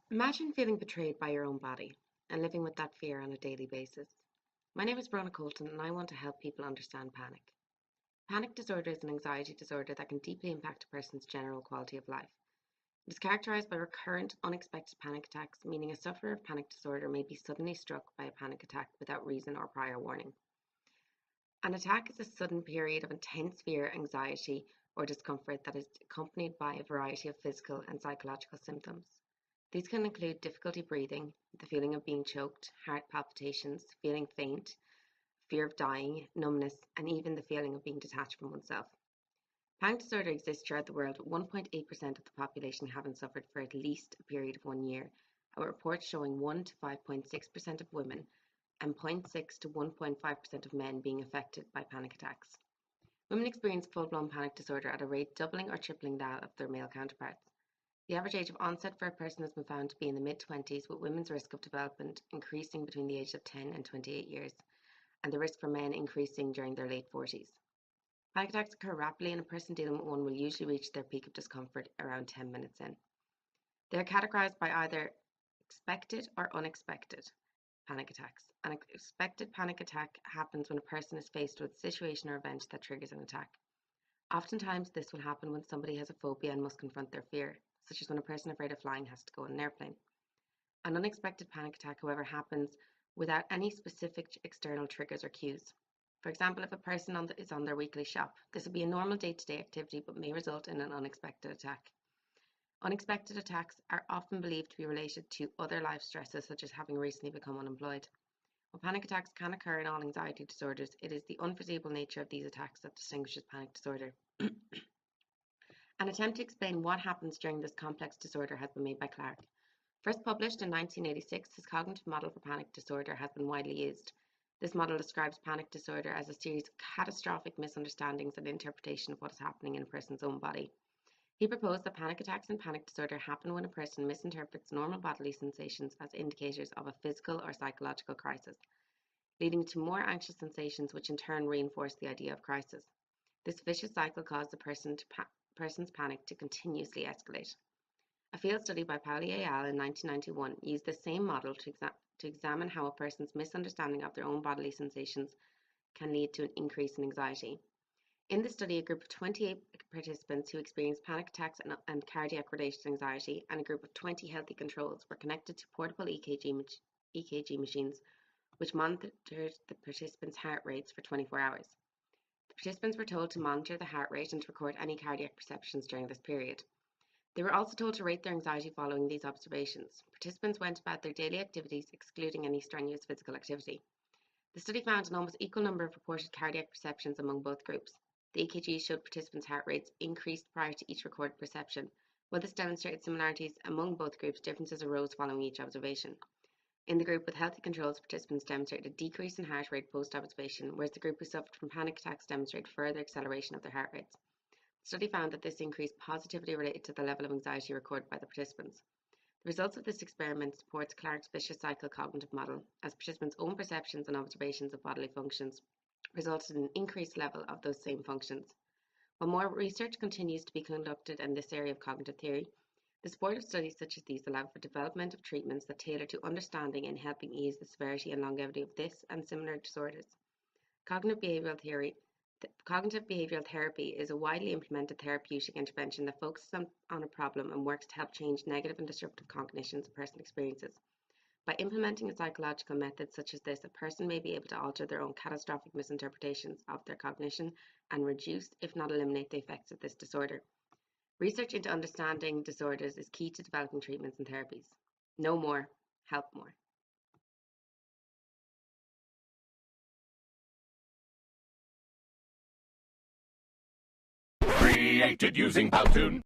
Imagine feeling betrayed by your own body and living with that fear on a daily basis. My name is Brona Colton and I want to help people understand panic. Panic disorder is an anxiety disorder that can deeply impact a person's general quality of life. It is characterized by recurrent, unexpected panic attacks, meaning a sufferer of panic disorder may be suddenly struck by a panic attack without reason or prior warning. An attack is a sudden period of intense fear, anxiety, or discomfort that is accompanied by a variety of physical and psychological symptoms. These can include difficulty breathing, the feeling of being choked, heart palpitations, feeling faint, fear of dying, numbness, and even the feeling of being detached from oneself. Panic disorder exists throughout the world, with 1.8% of the population having suffered for at least a period of 1 year, and with reports showing 1 to 5.6% of women and 0.6 to 1.5% of men being affected by panic attacks. Women experience full-blown panic disorder at a rate doubling or tripling that of their male counterparts. The average age of onset for a person has been found to be in the mid-20s, with women's risk of development increasing between the ages of 10 and 28 years, and the risk for men increasing during their late 40s. Panic attacks occur rapidly, and a person dealing with one will usually reach their peak of discomfort around 10 minutes in. They are categorized by either expected or unexpected panic attacks. An expected panic attack happens when a person is faced with a situation or event that triggers an attack. Oftentimes, this will happen when somebody has a phobia and must confront their fear, such as when a person afraid of flying has to go on an airplane. An unexpected panic attack, however, happens without any specific external triggers or cues. For example, if a person is on their weekly shop, this would be a normal day-to-day activity but may result in an unexpected attack. Unexpected attacks are often believed to be related to other life stresses, such as having recently become unemployed. While panic attacks can occur in all anxiety disorders, it is the unforeseeable nature of these attacks that distinguishes panic disorder. An attempt to explain what happens during this complex disorder has been made by Clark. First published in 1986, his cognitive model for panic disorder has been widely used. This model describes panic disorder as a series of catastrophic misunderstandings and interpretation of what is happening in a person's own body. He proposed that panic attacks and panic disorder happen when a person misinterprets normal bodily sensations as indicators of a physical or psychological crisis, leading to more anxious sensations, which in turn reinforce the idea of crisis. This vicious cycle caused the person's panic to continuously escalate. A field study by Pauli et al. In 1991 used the same model to examine how a person's misunderstanding of their own bodily sensations can lead to an increase in anxiety. In the study, a group of 28 participants who experienced panic attacks and cardiac-related anxiety and a group of 20 healthy controls were connected to portable EKG machines, which monitored the participants' heart rates for 24 hours. The participants were told to monitor the heart rate and to record any cardiac perceptions during this period. They were also told to rate their anxiety following these observations. Participants went about their daily activities, excluding any strenuous physical activity. The study found an almost equal number of reported cardiac perceptions among both groups. The EKG showed participants' heart rates increased prior to each recorded perception. While this demonstrated similarities among both groups, differences arose following each observation. In the group with healthy controls, participants demonstrated a decrease in heart rate post-observation, whereas the group who suffered from panic attacks demonstrated further acceleration of their heart rates. The study found that this increase positively related to the level of anxiety recorded by the participants. The results of this experiment supports Clark's vicious cycle cognitive model, as participants' own perceptions and observations of bodily functions resulted in an increased level of those same functions. While more research continues to be conducted in this area of cognitive theory, the support of studies such as these allow for development of treatments that tailor to understanding and helping ease the severity and longevity of this and similar disorders. Cognitive behavioral therapy is a widely implemented therapeutic intervention that focuses on a problem and works to help change negative and disruptive cognitions a person experiences. By implementing a psychological method such as this, a person may be able to alter their own catastrophic misinterpretations of their cognition and reduce, if not eliminate, the effects of this disorder. Research into understanding disorders is key to developing treatments and therapies. Know more, help more. Created using Powtoon.